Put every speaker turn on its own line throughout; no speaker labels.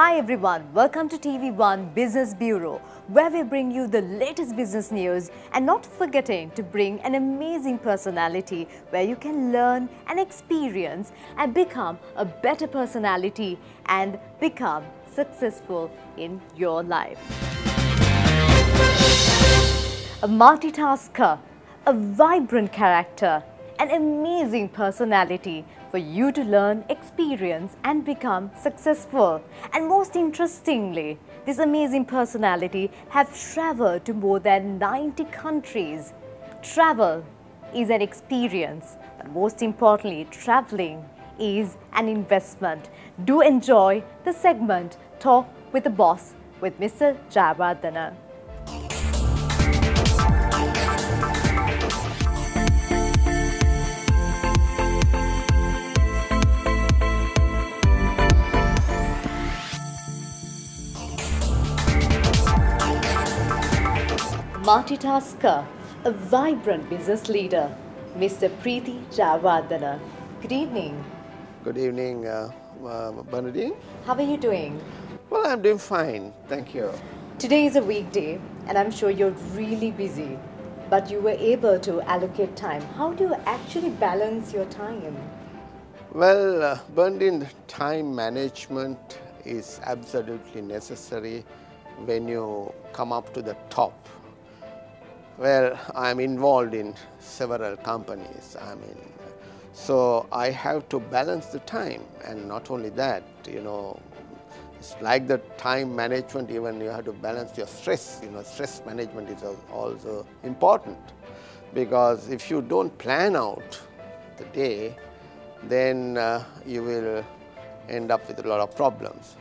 Hi everyone, welcome to TV1 Business Bureau, where we bring you the latest business news and not forgetting to bring an amazing personality where you can learn and experience and become a better personality and become successful in your life. A multitasker, a vibrant character, an amazing personality for you to learn, experience and become successful. And most interestingly, this amazing personality have traveled to more than 90 countries. Travel is an experience, but most importantly, traveling is an investment. Do enjoy the segment Talk with the Boss with Mr. Jayawardena. Multitasker, a vibrant business leader, Mr. Preethi Jayawardena. Good evening.
Good evening, Bernadine.
How are you doing?
Well, I'm doing fine, thank you.
Today is a weekday and I'm sure you're really busy, but you were able to allocate time. How do you actually balance your time?
Well, Bernadine, time management is absolutely necessary when you come up to the top. Well, I'm involved in several companies. So I have to balance the time, and not only that, it's like the time management, even you have to balance your stress. Stress management is also important, because if you don't plan out the day, then you will end up with a lot of problems.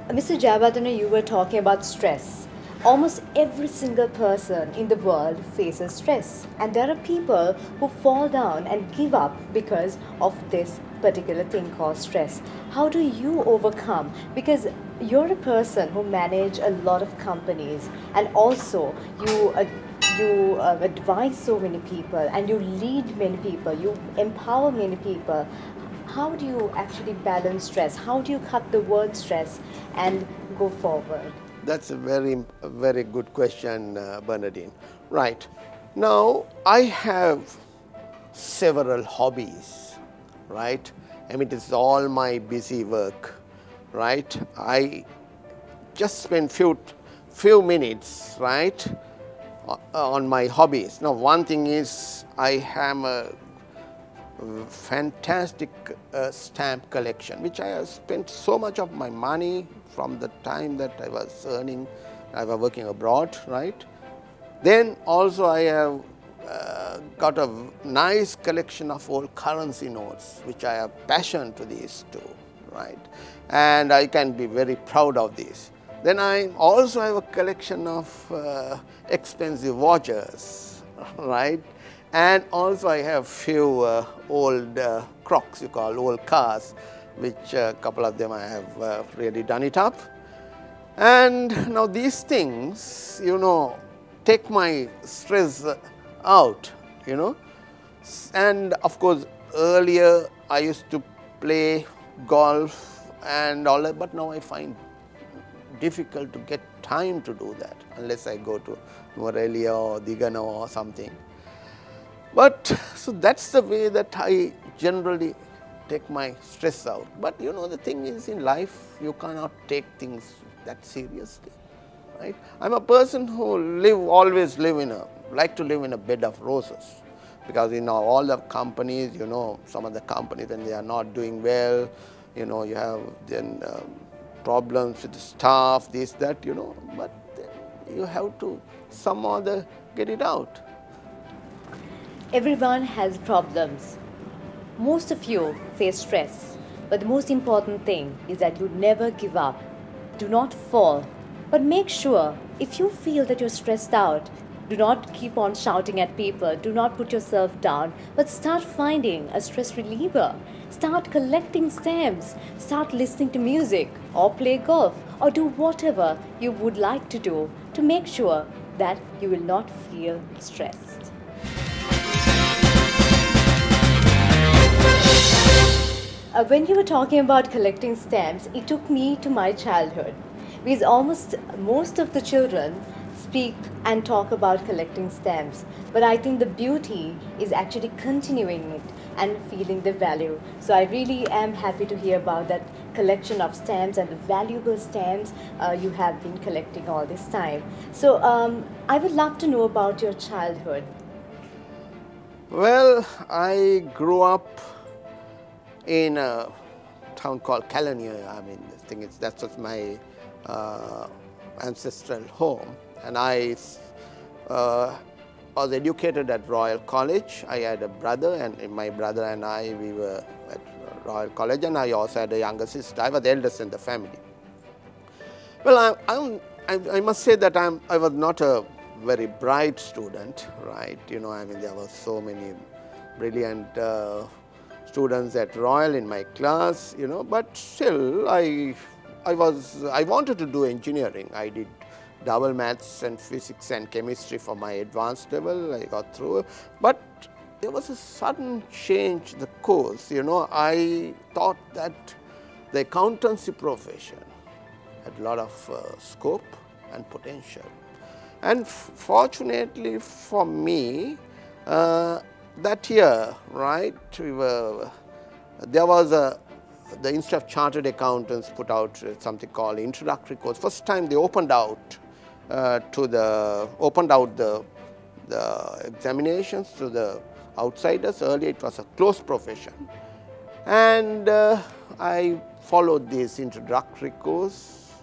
Mr. Jayawardena, you were talking about stress. Almost every single person in the world faces stress, and there are people who fall down and give up because of this particular thing called stress. How do you overcome? Because you're a person who manages a lot of companies, and also you advise so many people and you lead many people, you empower many people. How do you actually balance stress? How do you cut the word stress and go forward?
That's a very good question, Bernadine. Right. Now, I have several hobbies, right? It's all my busy work, right? I just spend few minutes, right, on my hobbies. Now, one thing is I have a fantastic stamp collection, which I have spent so much of my money from the time that I was working abroad, right? Then also I have got a nice collection of old currency notes, which I have passion to these too, right? And I can be very proud of these. Then I also have a collection of expensive watches, right? And also I have few old crocs, you call old cars, which a couple of them I have really done it up. And now these things, take my stress out, And of course, earlier I used to play golf and all that, but now I find difficult to get time to do that unless I go to Morelia or Digano or something. But so that's the way that I generally take my stress out. But the thing is, in life you cannot take things that seriously, right? I'm a person who always like to live in a bed of roses, because all the companies, some of the companies, when they are not doing well, you have then problems with the staff, this, that, but then you have to somehow get it out.
Everyone has problems. Most of you face stress, but the most important thing is that you never give up. Do not fall, but make sure if you feel that you're stressed out, do not keep on shouting at people, do not put yourself down, but start finding a stress reliever. Start collecting stamps, start listening to music or play golf or do whatever you would like to do to make sure that you will not feel stressed. When you were talking about collecting stamps, it took me to my childhood. Because almost most of the children speak and talk about collecting stamps. But I think the beauty is actually continuing it and feeling the value. So I really am happy to hear about that collection of stamps and the valuable stamps you have been collecting all this time. So I would love to know about your childhood.
Well, I grew up in a town called Calonia. I mean, the thing is, that was my ancestral home, and I was educated at Royal College. I had a brother, and my brother and I, we were at Royal College, and I also had a younger sister. I was the eldest in the family. Well, I must say that I was not a very bright student, right? You know, I mean, there were so many brilliant students at Royal in my class, you know, but still I wanted to do engineering. I did double maths and physics and chemistry for my advanced level. I got through, but there was a sudden change the course. You know, I thought that the accountancy profession had a lot of scope and potential. And fortunately for me, that year, right, there was the Institute of Chartered Accountants put out something called introductory course. First time they opened out the examinations to the outsiders. Earlier it was a closed profession, and I followed this introductory course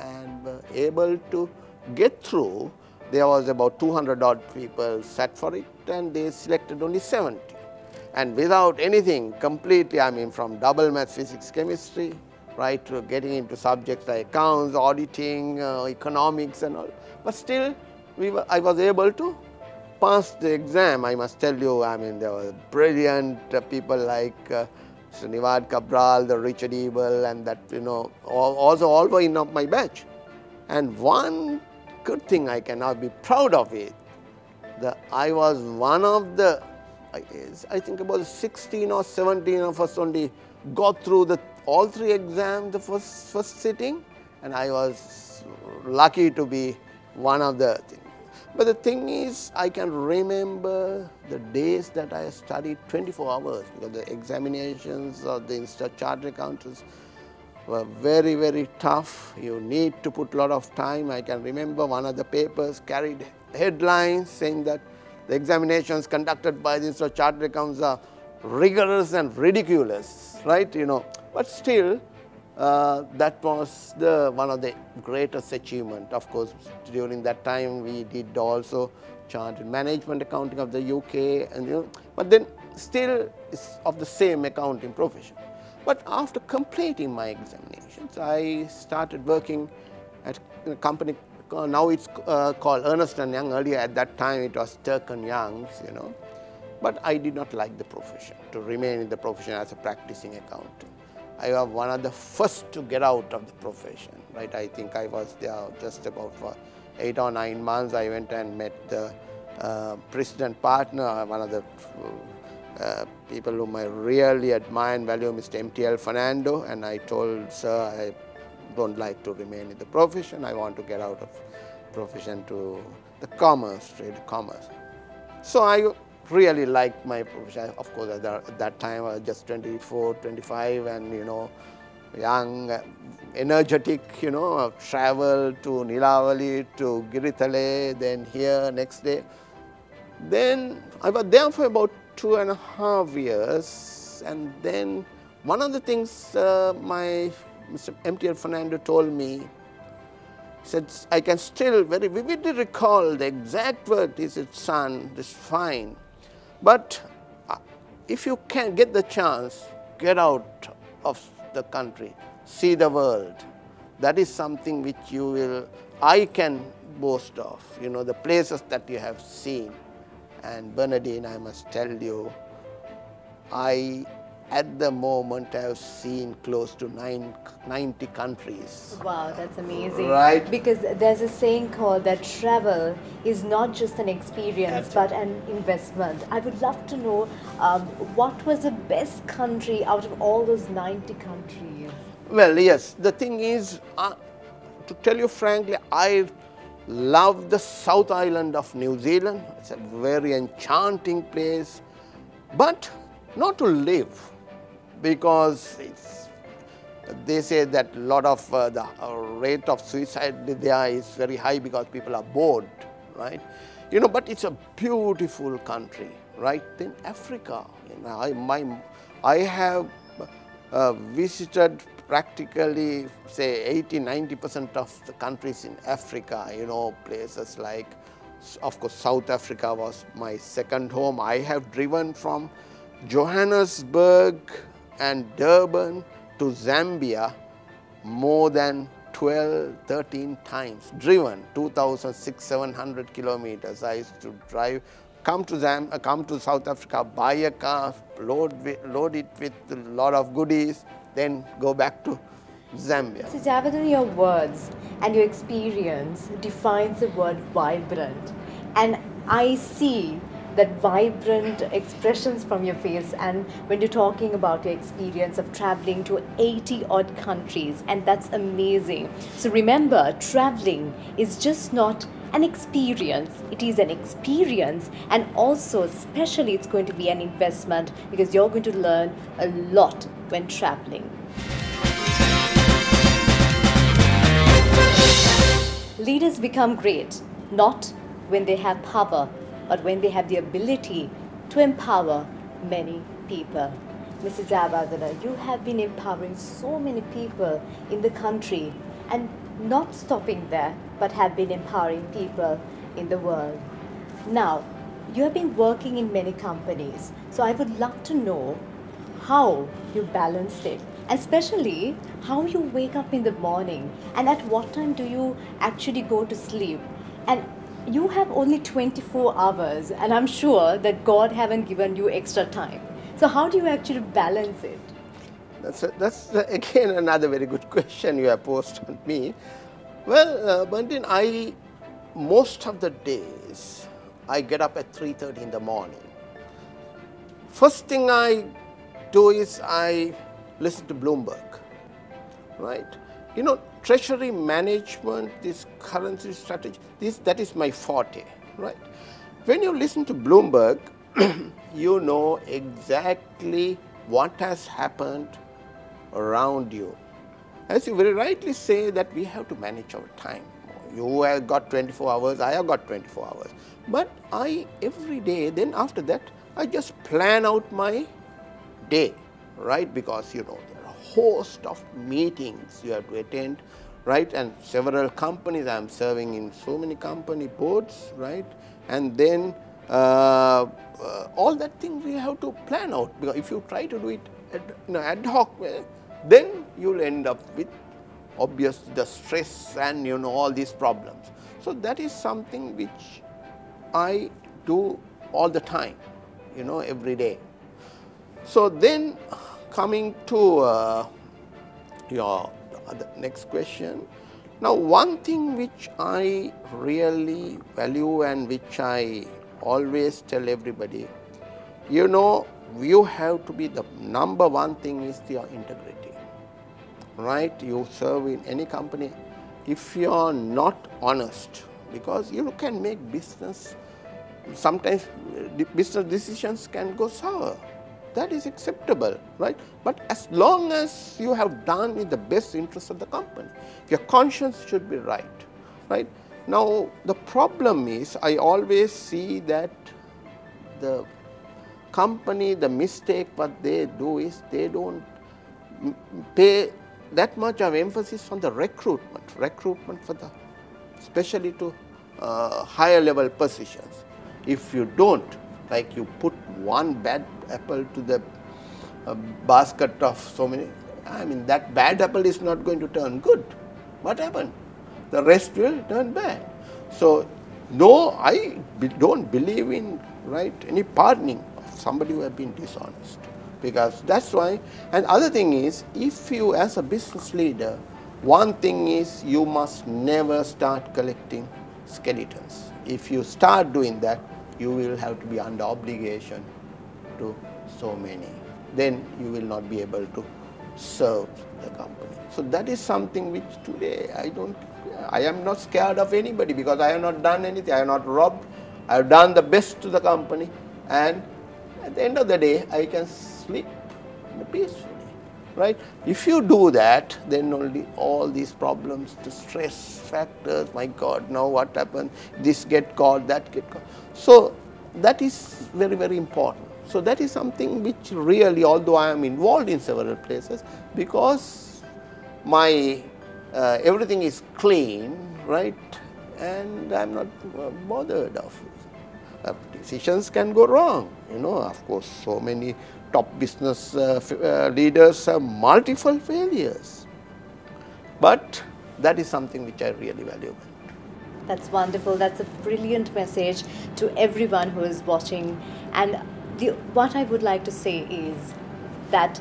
and were able to get through. There was about 200 odd people sat for it, and they selected only 70. And without anything, completely, I mean, from double maths, physics, chemistry, right, to getting into subjects like accounts, auditing, economics and all. But still, I was able to pass the exam. I must tell you, I mean, there were brilliant people like Srinivas Cabral, the Richard Ebel, and that, you know, also all were in my batch. And one good thing I can now be proud of it, I was one of the, I think about 16 or 17 of us only got through all three exams the first sitting, and I was lucky to be one of the things. But the thing is, I can remember the days that I studied 24 hours, because the examinations of the Institute of Chartered Accountants were very, very tough. You need to put a lot of time. I can remember one of the papers carried headlines saying that the examinations conducted by the Institute of Chartered Accountants are rigorous and ridiculous, right? You know, but still, that was one of the greatest achievement. Of course, during that time we did also Chartered Management Accounting of the UK, and you know, but then still it's of the same accounting profession. But after completing my examinations, I started working at a company. Now it's called Ernst & Young. Earlier at that time it was Turk & Young's, you know. But I did not like the profession, to remain in the profession as a practicing accountant. I was one of the first to get out of the profession, right? I think I was there just about for 8 or 9 months. I went and met the president partner, one of the people whom I really admire and value, Mr. MTL Fernando, and I told, sir, I don't like to remain in the profession. I want to get out of profession to the commerce, trade commerce. So I really liked my profession. Of course, at that time I was just 24, 25, and you know, young, energetic, you know, travel to Nilavali, to Giritale, then here next day. Then I was there for about 2.5 years, and then one of the things my Mr. MTL Fernando told me, said, I can still very vividly recall the exact word. He said, son, this is fine, but if you can get the chance, get out of the country, see the world. That is something which I can boast of, you know, the places that you have seen. And Bernardine, I must tell you, I at the moment I have seen close to 90 countries.
Wow, that's amazing.
Right.
Because there's a saying called that travel is not just an experience but an investment. I would love to know what was the best country out of all those 90 countries?
Well, yes, the thing is, to tell you frankly, I love the South Island of New Zealand. It's a very enchanting place, but not to live, because they say that a lot of the rate of suicide there is very high because people are bored, right? You know, but it's a beautiful country, right? Then Africa, you know, I have visited practically, say, 80–90% of the countries in Africa, you know, places like, of course, South Africa was my second home. I have driven from Johannesburg and Durban to Zambia more than 12–13 times, driven 2,600–700 kilometers. I used to drive, come to South Africa, buy a car, load it with a lot of goodies, then go back to Zambia.
So Jayawardena, your words and your experience defines the word vibrant, and I see that vibrant expressions from your face, and when you're talking about your experience of traveling to 80 odd countries, and that's amazing. So remember, traveling is just not an experience, it is an experience, and also especially it's going to be an investment, because you're going to learn a lot when traveling. Leaders become great not when they have power, but when they have the ability to empower many people. Mr. Jayawardena, you have been empowering so many people in the country, and not stopping there, but have been empowering people in the world. Now, you have been working in many companies, so I would love to know how you balanced it, especially how you wake up in the morning and at what time do you actually go to sleep. And you have only 24 hours, and I'm sure that God haven't given you extra time. So how do you actually balance it?
That's again another very good question you have posed on me. Well, Bandin, most of the days I get up at 3:30 in the morning. First thing I do is I listen to Bloomberg, right? You know, treasury management, this currency strategy, that is my forte, right? When you listen to Bloomberg, you know exactly what has happened around you. As you very rightly say that we have to manage our time. You have got 24 hours, I have got 24 hours. But every day, then after that, I just plan out my day, right? Because, you know, there are a host of meetings you have to attend, right? And several companies, I am serving in so many company boards, right? And then all that thing we have to plan out, because if you try to do it ad hoc way, then you'll end up with obviously the stress and, you know, all these problems. So that is something which I do all the time, you know, every day. So then coming to your next question. Now, one thing which I really value and which I always tell everybody, you know, you have to be the number one thing is your integrity, right? You serve in any company. If you are not honest, because you can make business, sometimes business decisions can go sour. That is acceptable, right? But as long as you have done in the best interest of the company, your conscience should be right, right? Now, the problem is, I always see that the company, the mistake what they do is they don't pay that much of emphasis on the recruitment for the, especially to higher level positions. If you don't, like you put one bad apple to the basket of so many, I mean that bad apple is not going to turn good. What happened? The rest will turn bad. So no, I don't believe in, right, any pardoning of somebody who has been dishonest. because that's why. And other thing is, if you as a business leader, one thing is you must never start collecting skeletons. If you start doing that, you will have to be under obligation to so many. Then you will not be able to serve the company. So that is something which today I am not scared of anybody, because I have not done anything, I have not robbed, I have done the best to the company, and at the end of the day, I can sleep peacefully, right? If you do that, then only all these problems, the stress factors, my God, now what happened, this get caught, that get caught. So that is very, very important. So that is something which really, although I am involved in several places, because my everything is clean, right, and I am not bothered of decisions can go wrong. You know, of course, so many top business leaders have multiple failures, but that is something which I really value.
That's wonderful. That's a brilliant message to everyone who is watching. And what I would like to say is that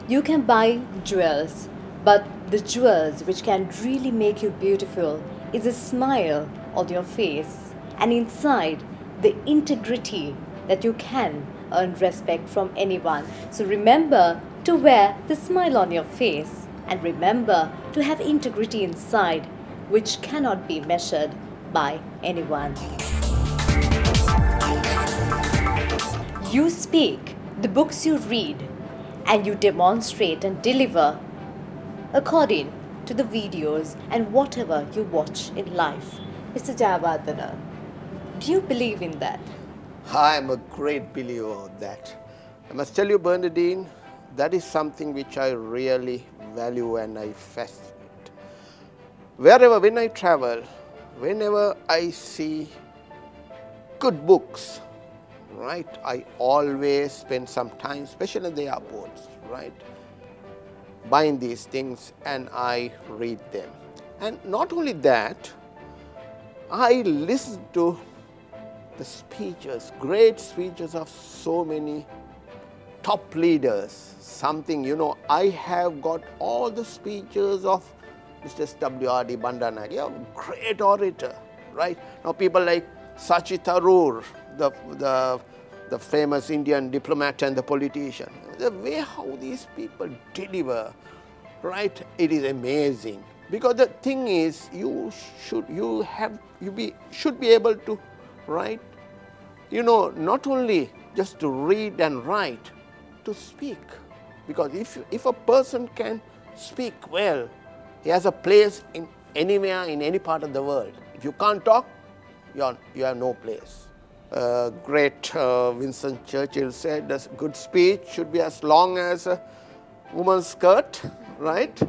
you can buy jewels, but the jewels which can really make you beautiful is a smile on your face, and inside the integrity that you can earn respect from anyone. So remember to wear the smile on your face, and remember to have integrity inside, which cannot be measured by anyone. You speak the books you read, and you demonstrate and deliver according to the videos and whatever you watch in life. Mr. Jayawardena, do you believe in that?
I am a great believer of that. I must tell you, Bernadine, that is something which I really value and I fascinate. When I travel, whenever I see good books, right, I always spend some time, especially in the airports, right, buying these things and I read them. And not only that, I listen to the speeches, great speeches of so many top leaders. Something, you know, I have got all the speeches of Mr. W.R.D. Bandaranaike, a great orator, right? Now people like Sachi Tharoor, the famous Indian diplomat and the politician, the way how these people deliver, right, it is amazing. Because the thing is, you should be able to write, you know, not only just to read and write, to speak. Because if a person can speak well, he has a place in anywhere, in any part of the world. If you can't talk, you have no place. Great Winston Churchill said, a good speech should be as long as a woman's skirt, right?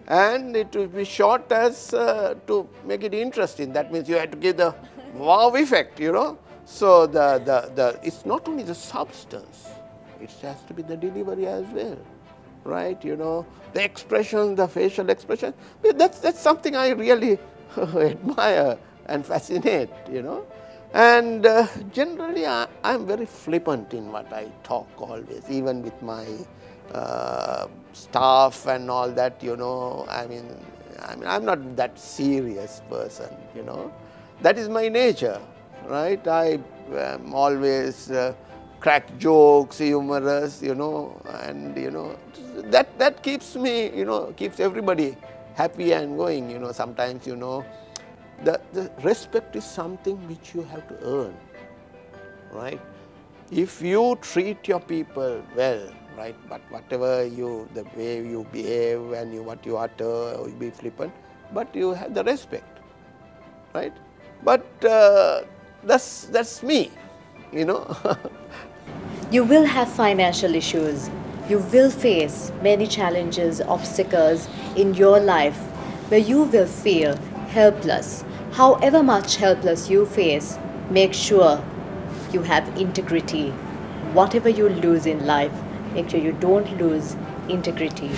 And it will be short as to make it interesting. That means you have to give the wow effect, you know. So it's not only the substance, it has to be the delivery as well, right? You know, the expression, the facial expression. That's something I really admire and fascinate, you know. And generally, I'm very flippant in what I talk always, even with my staff and all that, you know. I mean, I'm not that serious person, you know. That is my nature, right? I am always crack jokes, humorous, you know, and, you know, that keeps me, you know, keeps everybody happy and going, you know. Sometimes, you know, the respect is something which you have to earn, right? If you treat your people well, right, but whatever the way you behave and what you utter, you be flippant, but you have the respect, right? But that's me, you know.
You will have financial issues. You will face many challenges, obstacles in your life where you will feel helpless. However much helpless you face, make sure you have integrity. Whatever you lose in life, make sure you don't lose integrity.